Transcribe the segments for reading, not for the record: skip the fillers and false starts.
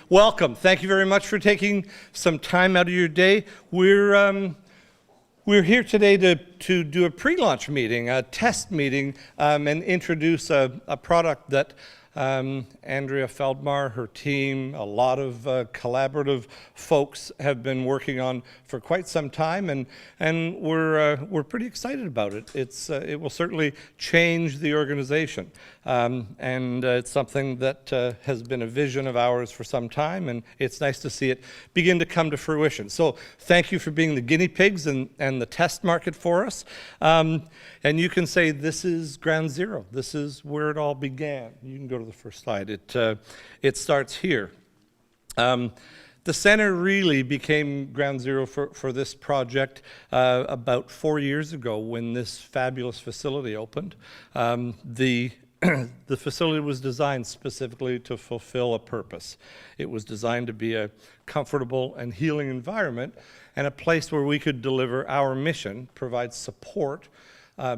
welcome. Thank you very much for taking some time out of your day. We're here today to do a pre-launch meeting, a test meeting, and introduce a product that Andrea Feldmar, her team, a lot of collaborative folks have been working on for quite some time, and we're pretty excited about it. It will certainly change the organization, and it's something that has been a vision of ours for some time, and it's nice to see it begin to come to fruition. So thank you for being the guinea pigs and the test market for us. And you can say this is ground zero. This is where it all began. You can go to the first slide. It starts here. The center really became ground zero for this project about 4 years ago when this fabulous facility opened. The facility was designed specifically to fulfill a purpose. It was designed to be a comfortable and healing environment and a place where we could deliver our mission, provide support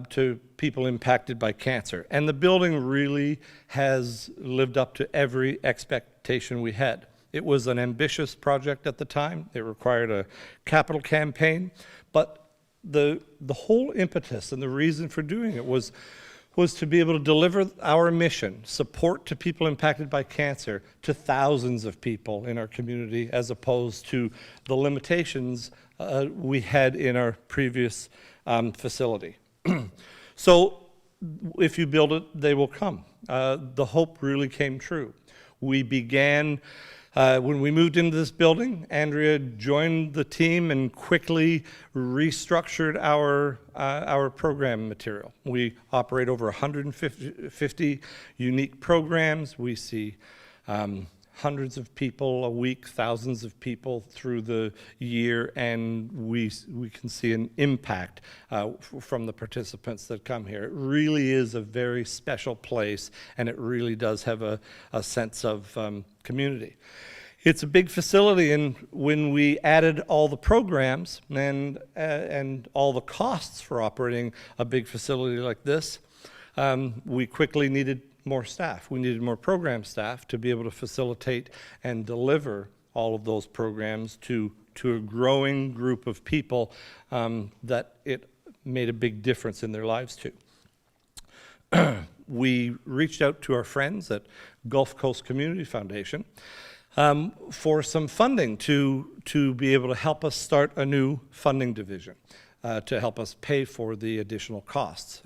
to people impacted by cancer. And the building really has lived up to every expectation we had. It was an ambitious project at the time. It required a capital campaign, but the whole impetus and the reason for doing it was to be able to deliver our mission, support to people impacted by cancer, to thousands of people in our community, as opposed to the limitations we had in our previous facility. So if you build it, they will come. The hope really came true. We began, when we moved into this building, Andrea joined the team and quickly restructured our program material. We operate over 150 unique programs. We see hundreds of people a week, thousands of people through the year, and we can see an impact from the participants that come here. It really is a very special place, and it really does have a sense of community. It's a big facility, and when we added all the programs and all the costs for operating a big facility like this, we quickly needed more staff. We needed more program staff to be able to facilitate and deliver all of those programs to a growing group of people that it made a big difference in their lives to. We reached out to our friends at Gulf Coast Community Foundation for some funding to be able to help us start a new funding division to help us pay for the additional costs.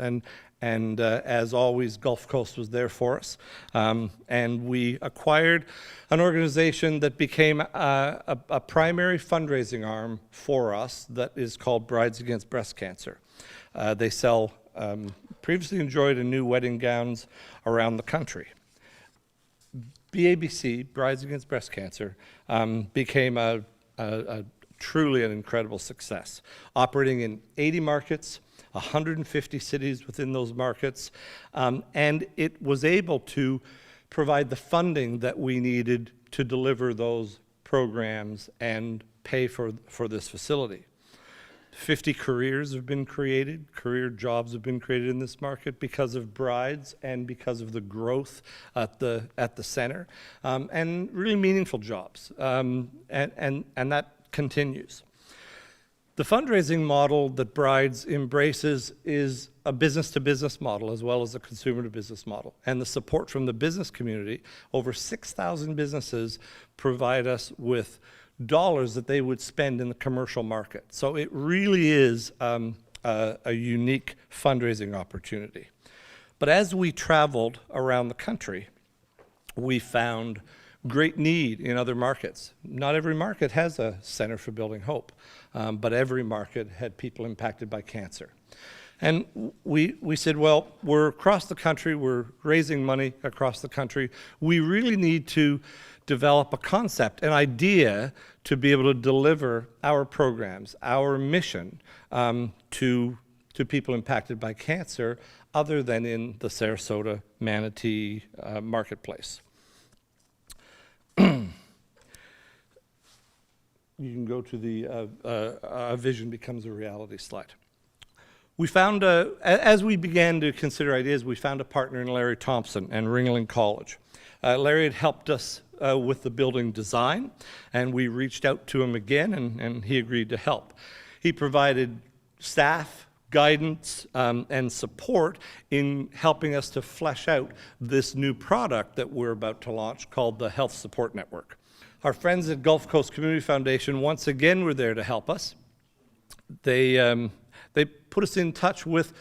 And as always, Gulf Coast was there for us. And we acquired an organization that became a primary fundraising arm for us that is called Brides Against Breast Cancer. They sell previously enjoyed and new wedding gowns around the country. BABC, Brides Against Breast Cancer, became a truly an incredible success, operating in 80 markets, 150 cities within those markets, and it was able to provide the funding that we needed to deliver those programs and pay for this facility. 50 careers have been created, career jobs have been created in this market because of Brides and because of the growth at the center, and really meaningful jobs, and that continues. The fundraising model that Brides embraces is a business-to-business model as well as a consumer-to-business model. And the support from the business community, over 6,000 businesses provide us with dollars that they would spend in the commercial market. So it really is a unique fundraising opportunity. But as we traveled around the country, we found great need in other markets. Not every market has a Center for Building Hope, but every market had people impacted by cancer. And we said, well, we're across the country, we're raising money across the country. We really need to develop a concept, an idea to be able to deliver our programs, our mission to people impacted by cancer other than in the Sarasota, Manatee marketplace. You can go to the a vision becomes a reality slide. We found, as we began to consider ideas, we found a partner in Larry Thompson and Ringling College. Larry had helped us with the building design, and we reached out to him again, and he agreed to help. He provided staff, guidance, and support in helping us to flesh out this new product that we're about to launch called the Health Support Network. Our friends at Gulf Coast Community Foundation once again were there to help us. They put us in touch with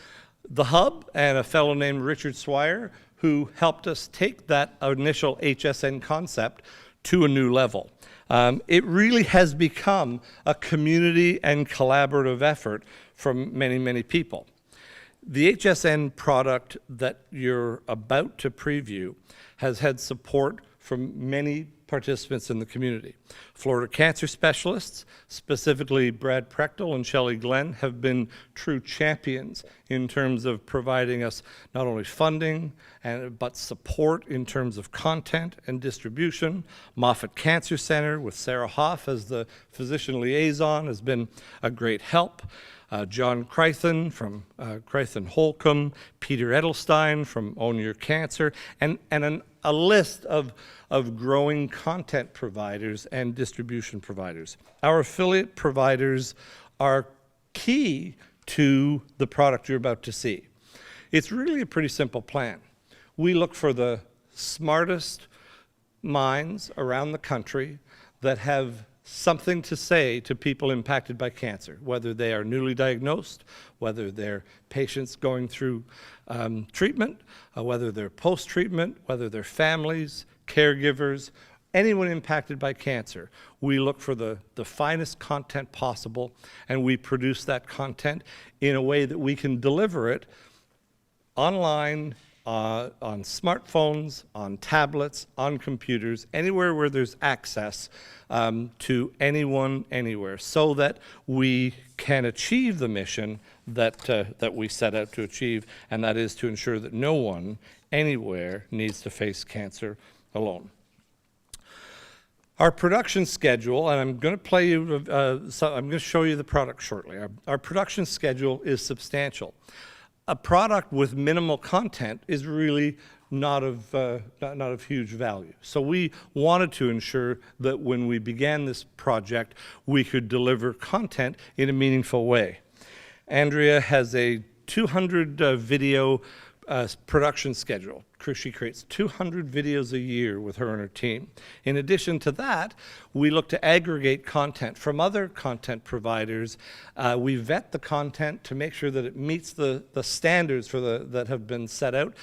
the hub and a fellow named Richard Swire, who helped us take that initial HSN concept to a new level. It really has become a community and collaborative effort from many, many people. The HSN product that you're about to preview has had support from many participants in the community. Florida cancer specialists, specifically Brad Prechtel and Shelley Glenn, have been true champions in terms of providing us not only funding, but support in terms of content and distribution. Moffitt Cancer Center with Sarah Hoff as the physician liaison has been a great help. John Krythen from Krythen Holcomb, Peter Edelstein from Own Your Cancer, and a list of growing content providers and distribution providers. Our affiliate providers are key to the product you're about to see. It's really a pretty simple plan. We look for the smartest minds around the country that have something to say to people impacted by cancer, whether they are newly diagnosed, whether they're patients going through treatment, whether they're post-treatment, whether they're families, caregivers, anyone impacted by cancer. We look for the finest content possible, and we produce that content in a way that we can deliver it online, on smartphones, on tablets, on computers, anywhere where there's access to anyone, anywhere, so that we can achieve the mission that we set out to achieve, and that is to ensure that no one, anywhere, needs to face cancer alone. Our production schedule, and I'm going to play you, I'm going to show you the product shortly. Our production schedule is substantial. A product with minimal content is really not of huge value. So we wanted to ensure that when we began this project, we could deliver content in a meaningful way. Andrea has a 200 video production schedule. She creates 200 videos a year with her and her team. In addition to that, we look to aggregate content from other content providers. We vet the content to make sure that it meets the standards that have been set out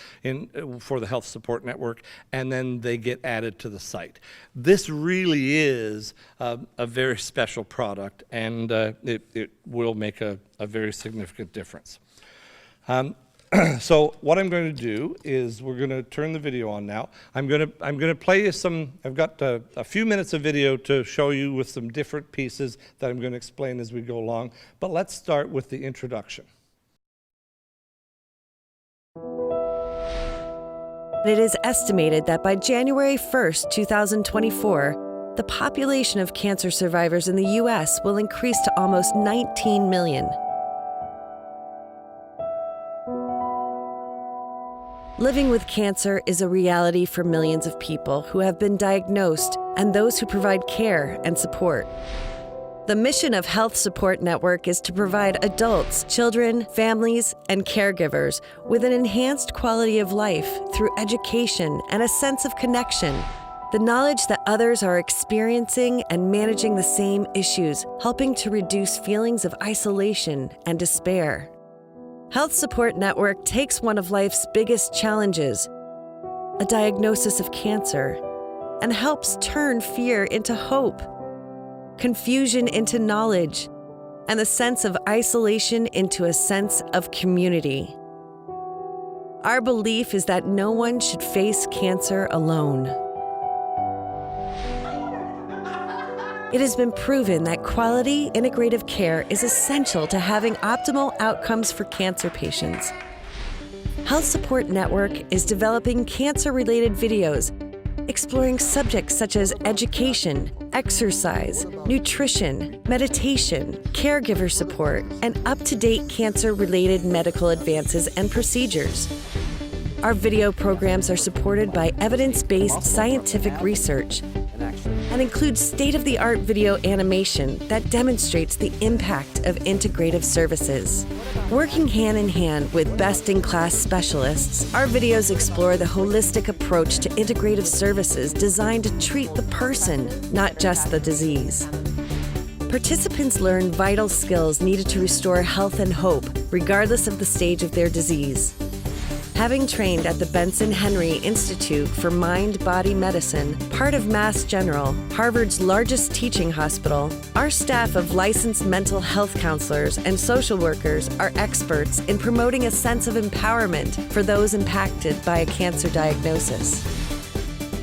for the Health Support Network, and then they get added to the site. This really is a very special product, and it will make a very significant difference. So what I'm going to do is we're going to turn the video on now. I'm going to play you some. I've got a few minutes of video to show you with some different pieces that I'm going to explain as we go along. But let's start with the introduction. It is estimated that by January 1st, 2024, the population of cancer survivors in the U.S. will increase to almost 19 million. Living with cancer is a reality for millions of people who have been diagnosed and those who provide care and support. The mission of Health Support Network is to provide adults, children, families, and caregivers with an enhanced quality of life through education and a sense of connection. The knowledge that others are experiencing and managing the same issues, helping to reduce feelings of isolation and despair. Health Support Network takes one of life's biggest challenges, a diagnosis of cancer, and helps turn fear into hope, confusion into knowledge, and the sense of isolation into a sense of community. Our belief is that no one should face cancer alone. It has been proven that quality, integrative care is essential to having optimal outcomes for cancer patients. Health Support Network is developing cancer-related videos, exploring subjects such as education, exercise, nutrition, meditation, caregiver support, and up-to-date cancer-related medical advances and procedures. Our video programs are supported by evidence-based scientific research and include state-of-the-art video animation that demonstrates the impact of integrative services. Working hand in hand with best-in-class specialists, our videos explore the holistic approach to integrative services designed to treat the person, not just the disease. Participants learn vital skills needed to restore health and hope, regardless of the stage of their disease. Having trained at the Benson Henry Institute for Mind-Body Medicine, part of Mass General, Harvard's largest teaching hospital, our staff of licensed mental health counselors and social workers are experts in promoting a sense of empowerment for those impacted by a cancer diagnosis.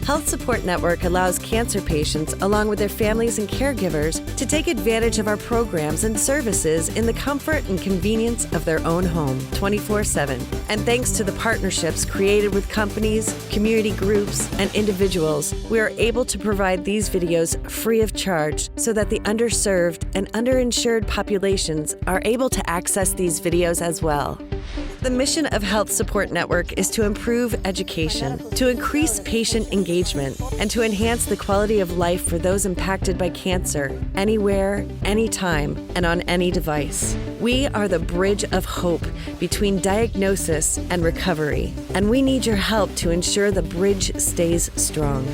Health Support Network allows cancer patients, along with their families and caregivers, to take advantage of our programs and services in the comfort and convenience of their own home, 24/7. And thanks to the partnerships created with companies, community groups, and individuals, we are able to provide these videos free of charge so that the underserved and underinsured populations are able to access these videos as well. The mission of Health Support Network is to improve education, to increase patient engagement, and to enhance the quality of life for those impacted by cancer, anywhere, anytime, and on any device. We are the bridge of hope between diagnosis and recovery, and we need your help to ensure the bridge stays strong.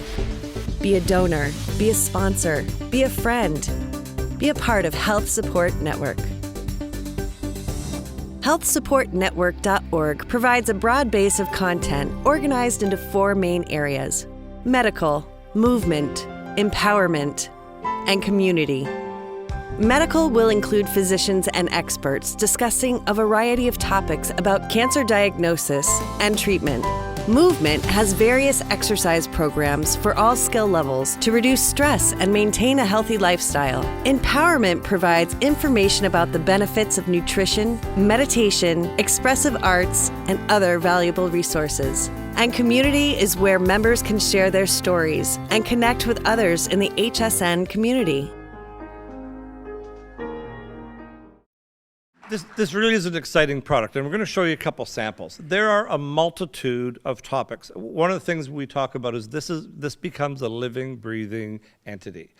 Be a donor, be a sponsor, be a friend, be a part of Health Support Network. HealthSupportNetwork.org provides a broad base of content organized into 4 main areas: medical, movement, empowerment, and community. Medical will include physicians and experts discussing a variety of topics about cancer diagnosis and treatment. Movement has various exercise programs for all skill levels to reduce stress and maintain a healthy lifestyle. Empowerment provides information about the benefits of nutrition, meditation, expressive arts, and other valuable resources. And community is where members can share their stories and connect with others in the HSN community. This really is an exciting product, and we're going to show you a couple samples. There are a multitude of topics. One of the things we talk about is this becomes a living, breathing entity.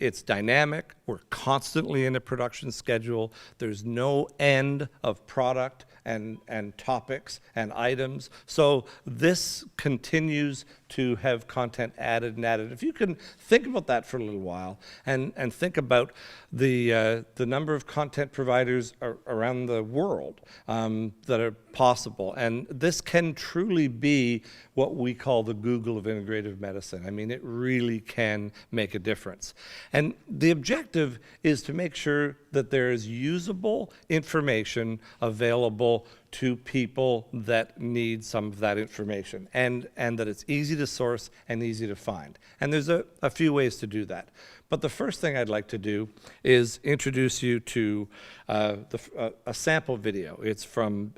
It's dynamic. We're constantly in a production schedule. There's no end of product and topics and items. So this continues to have content added and added. If you can think about that for a little while and think about the number of content providers around the world that are possible. And this can truly be what we call the Google of integrative medicine. I mean, it really can make a difference. And the objective is to make sure that there is usable information available to people that need some of that information, and that it's easy to source and easy to find. And there's a few ways to do that. But the first thing I'd like to do is introduce you to a sample video. It's from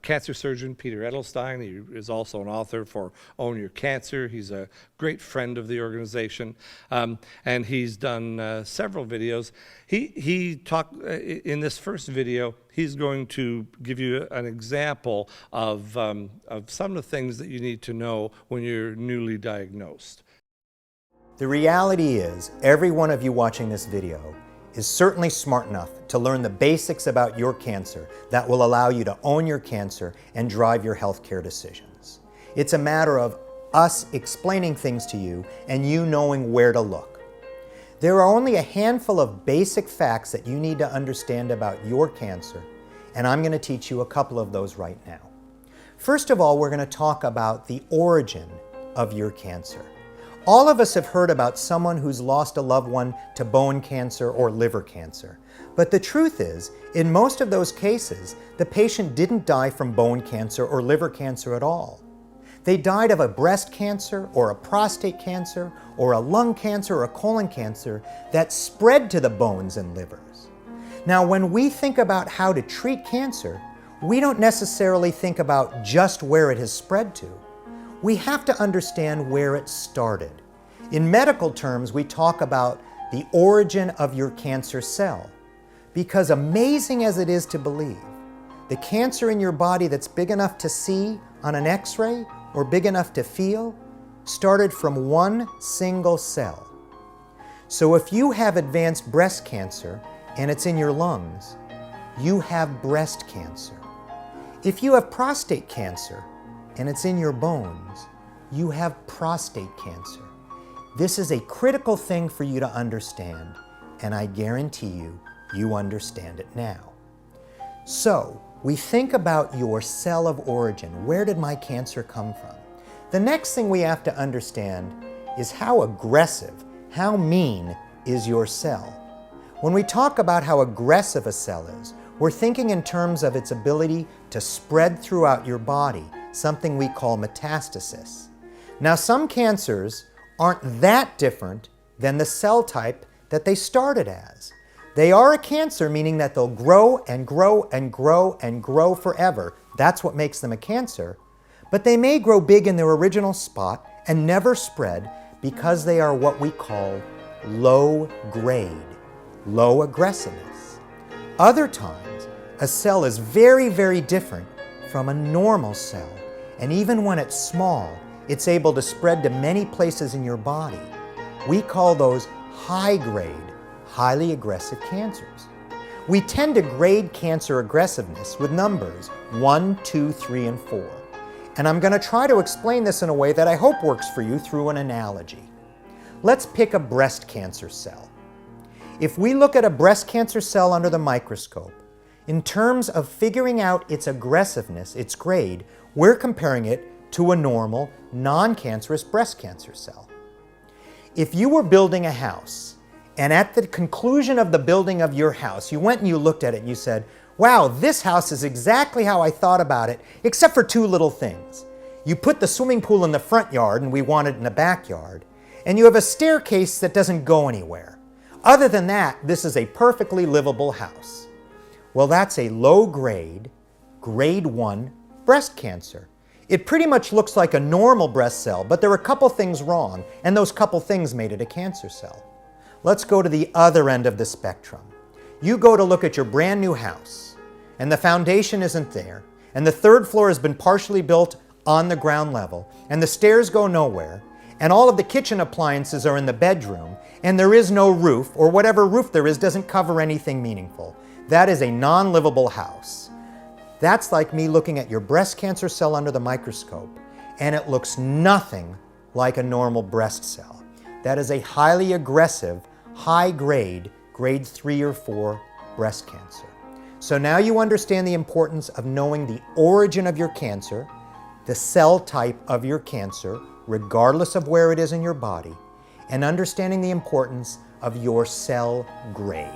cancer surgeon Peter Edelstein. He is also an author for Own Your Cancer. He's a great friend of the organization, and he's done several videos. He talked in this first video. He's going to give you an example of some of the things that you need to know when you're newly diagnosed. The reality is, every one of you watching this video is certainly smart enough to learn the basics about your cancer that will allow you to own your cancer and drive your healthcare decisions. It's a matter of us explaining things to you and you knowing where to look. There are only a handful of basic facts that you need to understand about your cancer, and I'm going to teach you a couple of those right now. First of all, we're going to talk about the origin of your cancer. All of us have heard about someone who's lost a loved one to bone cancer or liver cancer. But the truth is, in most of those cases, the patient didn't die from bone cancer or liver cancer at all. They died of a breast cancer or a prostate cancer or a lung cancer or a colon cancer that spread to the bones and livers. Now, when we think about how to treat cancer, we don't necessarily think about just where it has spread to. We have to understand where it started. In medical terms, we talk about the origin of your cancer cell, because amazing as it is to believe, the cancer in your body that's big enough to see on an X-ray or big enough to feel started from one single cell. So if you have advanced breast cancer and it's in your lungs, you have breast cancer. If you have prostate cancer and it's in your bones, you have prostate cancer. This is a critical thing for you to understand, and I guarantee you, you understand it now. So, we think about your cell of origin. Where did my cancer come from? The next thing we have to understand is how aggressive, how mean is your cell. When we talk about how aggressive a cell is, we're thinking in terms of its ability to spread throughout your body, something we call metastasis. Now, some cancers aren't that different than the cell type that they started as. They are a cancer, meaning that they'll grow and grow and grow and grow forever. That's what makes them a cancer. But they may grow big in their original spot and never spread because they are what we call low grade, low aggressiveness. Other times, a cell is very, very different from a normal cell. And even when it's small, it's able to spread to many places in your body. We call those high-grade, highly aggressive cancers. We tend to grade cancer aggressiveness with numbers 1, 2, 3, and 4. And I'm going to try to explain this in a way that I hope works for you through an analogy. Let's pick a breast cancer cell. If we look at a breast cancer cell under the microscope, in terms of figuring out its aggressiveness, its grade, we're comparing it to a normal, non-cancerous breast cancer cell. If you were building a house, and at the conclusion of the building of your house, you went and you looked at it and you said, wow, this house is exactly how I thought about it, except for two little things. You put the swimming pool in the front yard and we want it in the backyard, and you have a staircase that doesn't go anywhere. Other than that, this is a perfectly livable house. Well, that's a low-grade, grade 1 breast cancer. It pretty much looks like a normal breast cell, but there are a couple things wrong, and those couple things made it a cancer cell. Let's go to the other end of the spectrum. You go to look at your brand new house, and the foundation isn't there, and the third floor has been partially built on the ground level, and the stairs go nowhere, and all of the kitchen appliances are in the bedroom, and there is no roof, or whatever roof there is doesn't cover anything meaningful. That is a non-livable house. That's like me looking at your breast cancer cell under the microscope, and it looks nothing like a normal breast cell. That is a highly aggressive, high-grade, grade 3 or 4 breast cancer. So now you understand the importance of knowing the origin of your cancer, the cell type of your cancer, regardless of where it is in your body, and understanding the importance of your cell grade.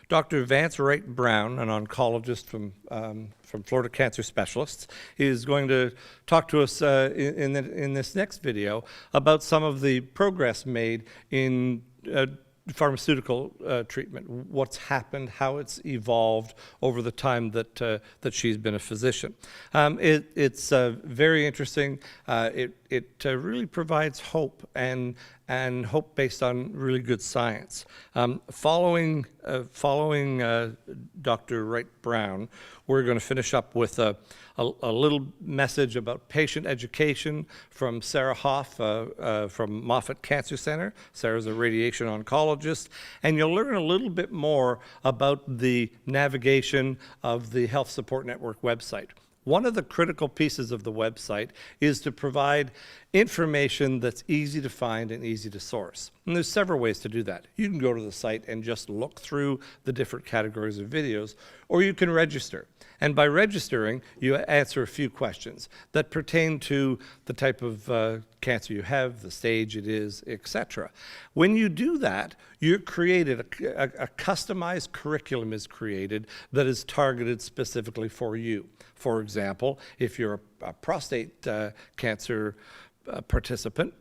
Dr. Vance Wright Brown, an oncologist from Florida Cancer Specialists, is going to talk to us in this next video about some of the progress made in pharmaceutical treatment, what's happened, how it's evolved over the time that she's been a physician. It's very interesting. It really provides hope and hope based on really good science. Following Dr. Wright Brown, we're going to finish up with a little message about patient education from Sarah Hoff from Moffitt Cancer Center. Sarah's a radiation oncologist, and you'll learn a little bit more about the navigation of the Health Support Network website. One of the critical pieces of the website is to provide information that's easy to find and easy to source. And there's several ways to do that. You can go to the site and just look through the different categories of videos, or you can register. And by registering, you answer a few questions that pertain to the type of cancer you have, the stage it is, etc. When you do that, you're created, a customized curriculum is created that is targeted specifically for you. For example, if you're a prostate cancer participant,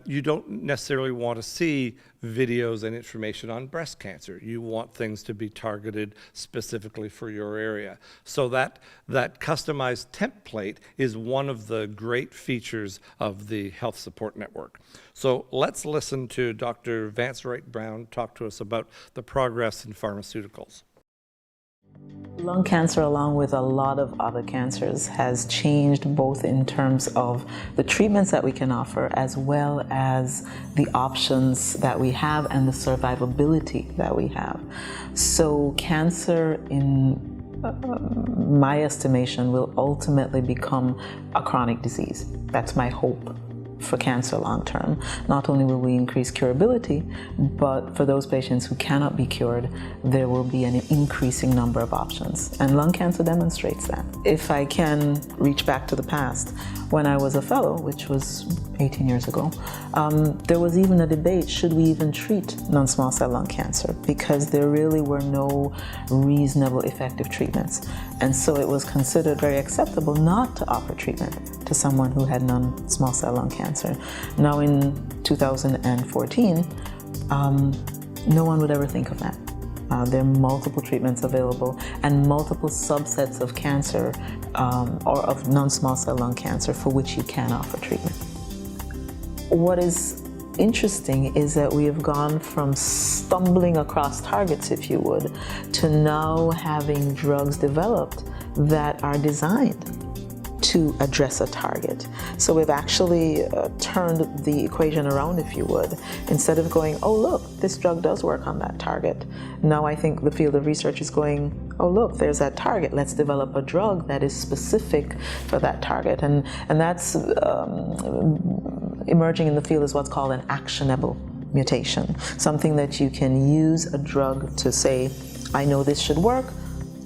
you don't necessarily want to see videos and information on breast cancer. You want things to be targeted specifically for your area. So that customized template is one of the great features of the Health Support Network. So let's listen to Dr. Vance Wright Brown talk to us about the progress in pharmaceuticals. Lung cancer, along with a lot of other cancers, has changed both in terms of the treatments that we can offer as well as the options that we have and the survivability that we have. So cancer, in my estimation, will ultimately become a chronic disease. That's my hope for cancer long term. Not only will we increase curability, but for those patients who cannot be cured, there will be an increasing number of options. And lung cancer demonstrates that. If I can reach back to the past, when I was a fellow, which was 18 years ago, there was even a debate, should we even treat non-small cell lung cancer? Because there really were no reasonable effective treatments. And so it was considered very acceptable not to offer treatment to someone who had non-small cell lung cancer. Now in 2014, no one would ever think of that. There are multiple treatments available and multiple subsets of cancer or of non-small cell lung cancer for which you can offer treatment. What is interesting is that we have gone from stumbling across targets, if you would, to now having drugs developed that are designed to address a target. So we've actually turned the equation around, if you would. Instead of going, oh look, this drug does work on that target. Now I think the field of research is going, oh look, there's that target. Let's develop a drug that is specific for that target. And that's emerging in the field is what's called an actionable mutation. Something that you can use a drug to say, I know this should work,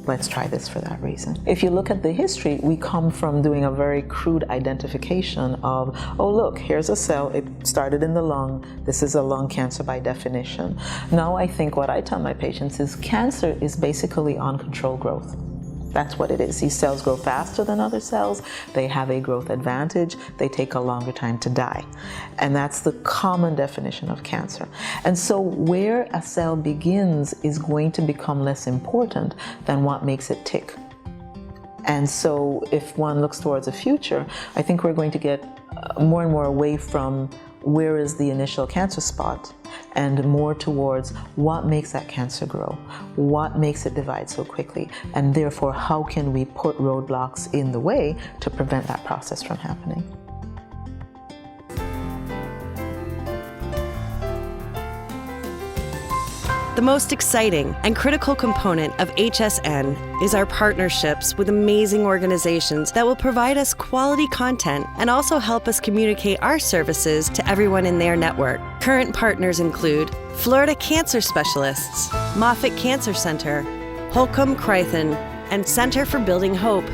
let's try this for that reason. If you look at the history, we come from doing a very crude identification of, oh look, here's a cell, it started in the lung, this is a lung cancer by definition. Now I think what I tell my patients is cancer is basically uncontrolled growth. That's what it is. These cells grow faster than other cells, they have a growth advantage, they take a longer time to die. And that's the common definition of cancer. And so where a cell begins is going to become less important than what makes it tick. And so if one looks towards the future, I think we're going to get more and more away from where is the initial cancer spot and more towards what makes that cancer grow, what makes it divide so quickly, and therefore how can we put roadblocks in the way to prevent that process from happening. The most exciting and critical component of HSN is our partnerships with amazing organizations that will provide us quality content and also help us communicate our services to everyone in their network. Current partners include Florida Cancer Specialists, Moffitt Cancer Center, Holcomb Crichton, and Center for Building Hope.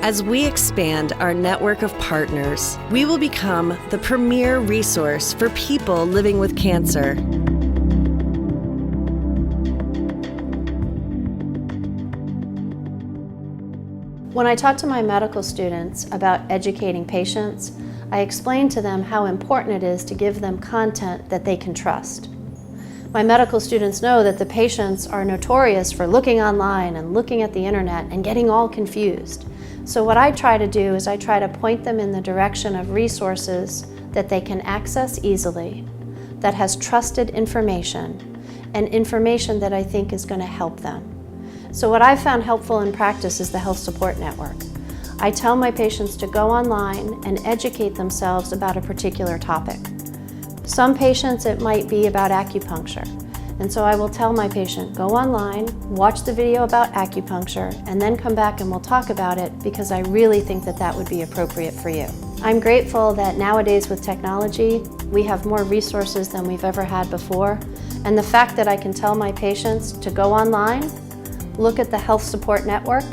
As we expand our network of partners, we will become the premier resource for people living with cancer. When I talk to my medical students about educating patients, I explain to them how important it is to give them content that they can trust. My medical students know that the patients are notorious for looking online and looking at the internet and getting all confused. So what I try to do is I try to point them in the direction of resources that they can access easily, that has trusted information, and information that I think is going to help them. So what I've found helpful in practice is the Health Support Network. I tell my patients to go online and educate themselves about a particular topic. Some patients it might be about acupuncture, and so I will tell my patient, go online, watch the video about acupuncture, and then come back and we'll talk about it because I really think that that would be appropriate for you. I'm grateful that nowadays with technology, we have more resources than we've ever had before, and the fact that I can tell my patients to go online, look at the Health Support Network,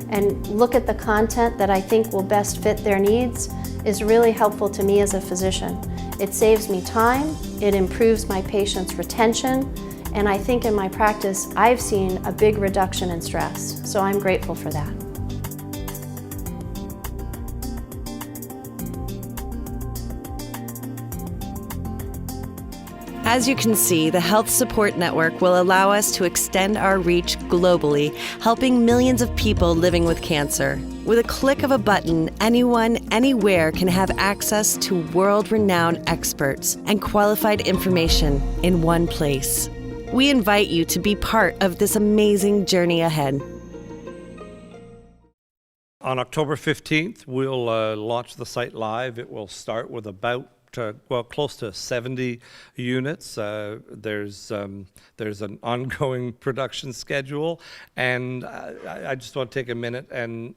and look at the content that I think will best fit their needs is really helpful to me as a physician. It saves me time, it improves my patients' retention, and I think in my practice I've seen a big reduction in stress, so I'm grateful for that. As you can see, the Health Support Network will allow us to extend our reach globally, helping millions of people living with cancer. With a click of a button, anyone, anywhere can have access to world-renowned experts and qualified information in one place. We invite you to be part of this amazing journey ahead. On October 15th, we'll launch the site live. It will start with about close to 70 units. There's an ongoing production schedule, and I just want to take a minute and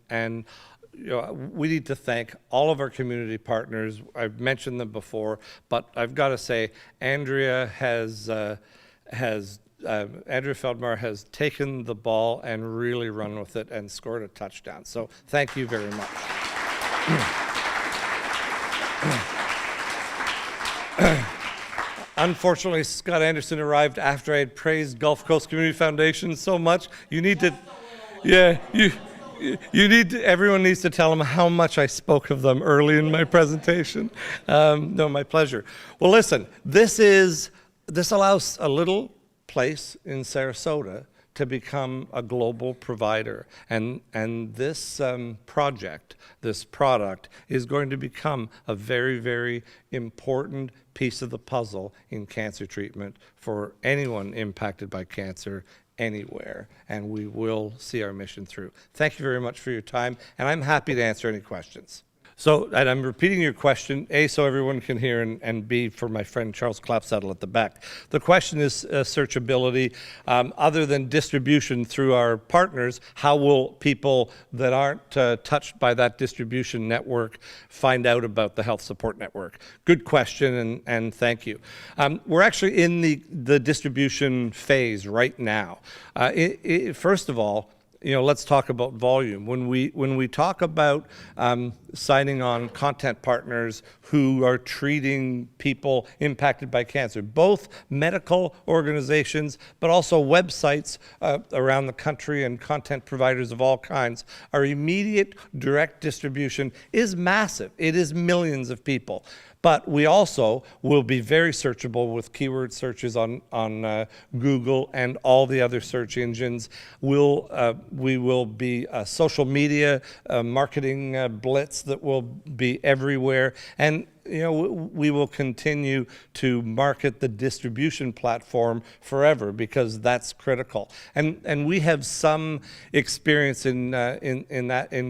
we need to thank all of our community partners. I've mentioned them before, but I've got to say, Andrea Feldmar has taken the ball and really run with it and scored a touchdown. So thank you very much. Unfortunately, Scott Anderson arrived after I had praised Gulf Coast Community Foundation so much. You need to, everyone needs to tell them how much I spoke of them early in my presentation. No, my pleasure. Well, listen, this allows a little place in Sarasota to become a global provider. And this project, this product, is going to become a very, very important piece of the puzzle in cancer treatment for anyone impacted by cancer anywhere. And we will see our mission through. Thank you very much for your time, and I'm happy to answer any questions. So, and I'm repeating your question, A, so everyone can hear, and B, for my friend Charles Clapsaddle at the back. The question is searchability. Other than distribution through our partners, how will people that aren't touched by that distribution network find out about the Health Support Network? Good question, and thank you. We're actually in the distribution phase right now. First of all, let's talk about volume. When we talk about signing on content partners who are treating people impacted by cancer, both medical organizations, but also websites around the country and content providers of all kinds, our immediate direct distribution is massive. It is millions of people. But we also will be very searchable with keyword searches on Google and all the other search engines. We will be a social media marketing blitz that will be everywhere. And we will continue to market the distribution platform forever because that's critical. And we have some experience in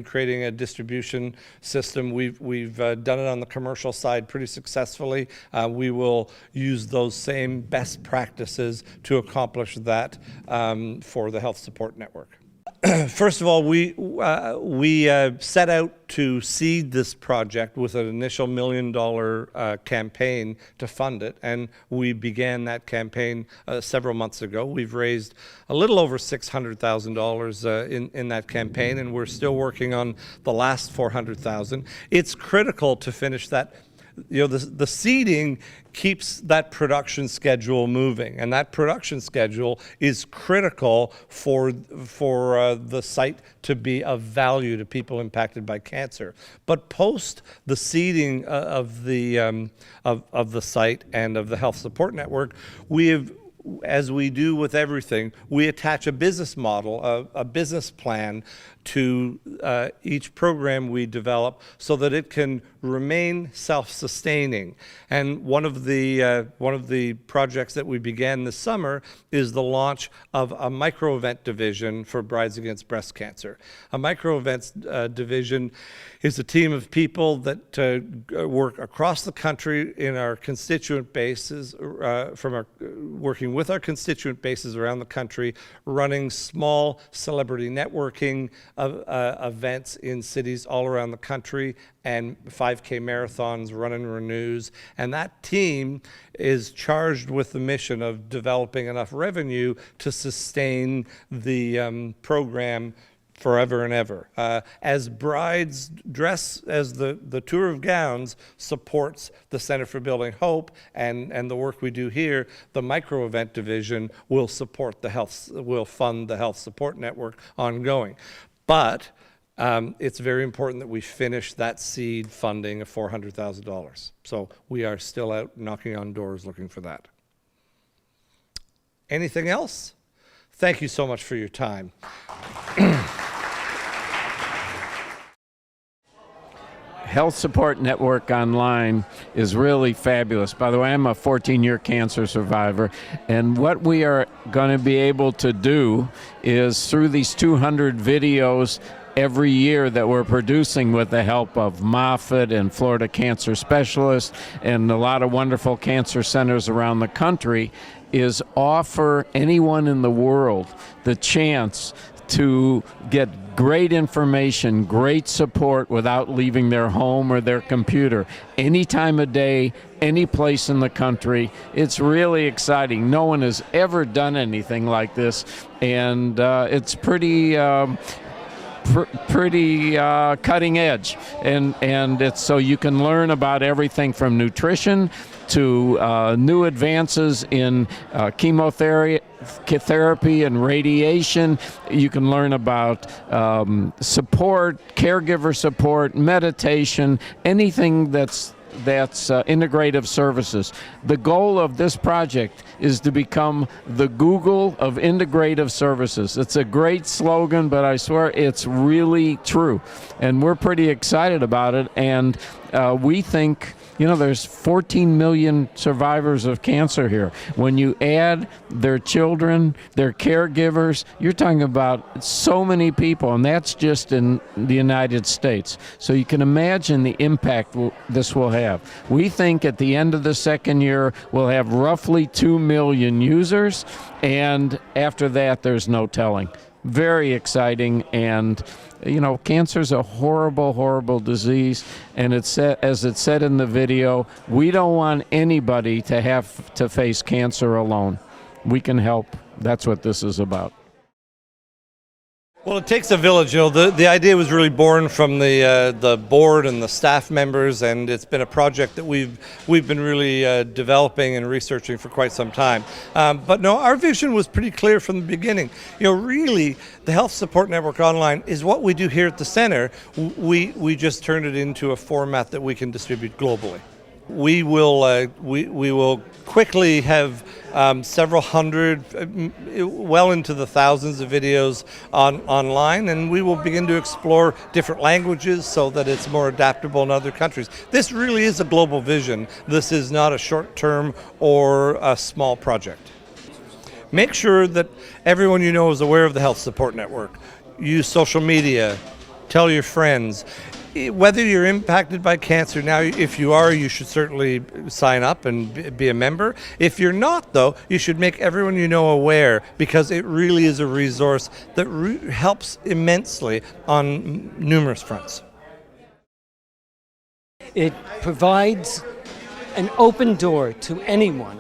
creating a distribution system. We've done it on the commercial side pretty successfully. We will use those same best practices to accomplish that for the Health Support Network. First of all, we set out to seed this project with an initial $1 million campaign to fund it, and we began that campaign several months ago. We've raised a little over $600,000 in that campaign, and we're still working on the last $400,000. It's critical to finish that. The seeding keeps that production schedule moving, and that production schedule is critical for the site to be of value to people impacted by cancer. But post the seeding of the site and of the Health Support Network, we have, as we do with everything, we attach a business model, a business plan to each program we develop so that it can remain self-sustaining. And one of the projects that we began this summer is the launch of a micro-event division for Brides Against Breast Cancer. A micro-events division is a team of people that work across the country in our constituent bases, working with our constituent bases around the country, running small celebrity networking events in cities all around the country, and 5K marathons, run and renews. And that team is charged with the mission of developing enough revenue to sustain the program forever and ever. As brides dress, as the tour of gowns supports the Center for Building Hope and the work we do here, the micro event division will fund the Health Support Network ongoing. But it's very important that we finish that seed funding of $400,000. So we are still out knocking on doors looking for that. Anything else? Thank you so much for your time. Health Support Network Online is really fabulous. By the way, I'm a 14-year cancer survivor, and what we are going to be able to do is, through these 200 videos, every year that we're producing with the help of Moffitt and Florida Cancer Specialists and a lot of wonderful cancer centers around the country is offer anyone in the world the chance to get great information, great support without leaving their home or their computer. Any time of day, any place in the country. It's really exciting. No one has ever done anything like this, and it's pretty cutting edge, and it's so you can learn about everything from nutrition to new advances in chemotherapy and radiation. You can learn about support, caregiver support, meditation, anything that's integrative services. The goal of this project is to become the Google of integrative services. It's a great slogan, but I swear it's really true. And we're pretty excited about it. And we think, there's 14 million survivors of cancer here. When you add their children, their caregivers, you're talking about so many people, and that's just in the United States. So you can imagine the impact this will have. We think at the end of the second year, we'll have roughly 2 million users, and after that, there's no telling. Very exciting, and cancer's a horrible, horrible disease, and as it said in the video, we don't want anybody to have to face cancer alone. We can help. That's what this is about. Well, it takes a village. The idea was really born from the board and the staff members, and it's been a project that we've been really developing and researching for quite some time. But no, our vision was pretty clear from the beginning. Really, the Health Support Network Online is what we do here at the center. We just turned it into a format that we can distribute globally. We will quickly have several hundred, well into the thousands of videos online, and we will begin to explore different languages so that it's more adaptable in other countries. This really is a global vision. This is not a short-term or a small project. Make sure that everyone you know is aware of the Health Support Network. Use social media. Tell your friends. Whether you're impacted by cancer now, if you are, you should certainly sign up and be a member. If you're not, though, you should make everyone you know aware, because it really is a resource that helps immensely on numerous fronts. It provides an open door to anyone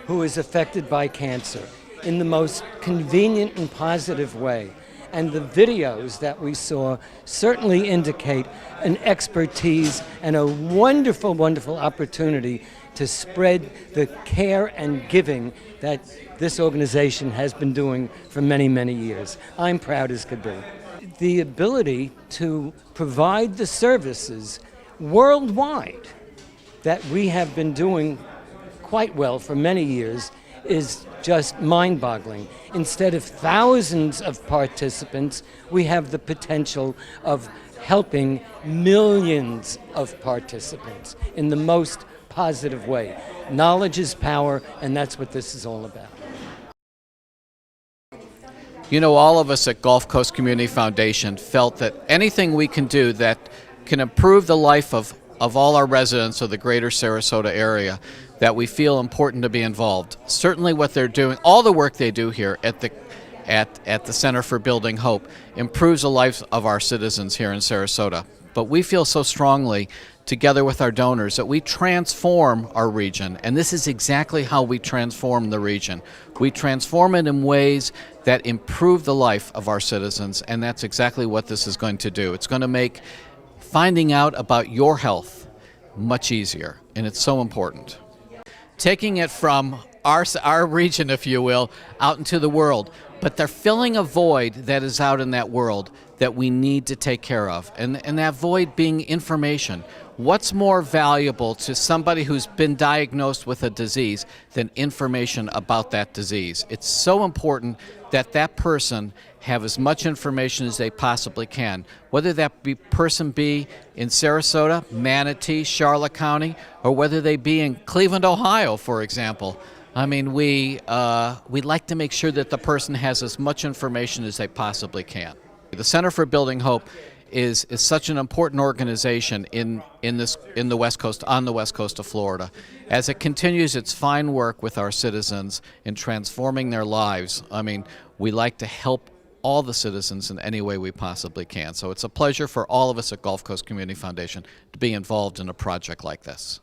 who is affected by cancer in the most convenient and positive way. And the videos that we saw certainly indicate an expertise and a wonderful, wonderful opportunity to spread the care and giving that this organization has been doing for many, many years. I'm proud as could be. The ability to provide the services worldwide that we have been doing quite well for many years is just mind-boggling. Instead of thousands of participants, we have the potential of helping millions of participants in the most positive way. Knowledge is power, and that's what this is all about. All of us at Gulf Coast Community Foundation felt that anything we can do that can improve the life of all our residents of the greater Sarasota area, that we feel important to be involved. Certainly what they're doing, all the work they do here at the Center for Building Hope improves the lives of our citizens here in Sarasota. But we feel so strongly, together with our donors, that we transform our region, and this is exactly how we transform the region. We transform it in ways that improve the life of our citizens, and that's exactly what this is going to do. It's going to make finding out about your health much easier, and it's so important. Taking it from our region, if you will, out into the world, but they're filling a void that is out in that world that we need to take care of, and that void being information. What's more valuable to somebody who's been diagnosed with a disease than information about that disease? It's so important that that person have as much information as they possibly can, whether that person be in Sarasota, Manatee, Charlotte County, or whether they be in Cleveland, Ohio, for example. I mean, we'd like to make sure that the person has as much information as they possibly can. The Center for Building Hope is such an important organization on the West Coast of Florida. As it continues its fine work with our citizens in transforming their lives, I mean, we like to help all the citizens in any way we possibly can. So it's a pleasure for all of us at Gulf Coast Community Foundation to be involved in a project like this.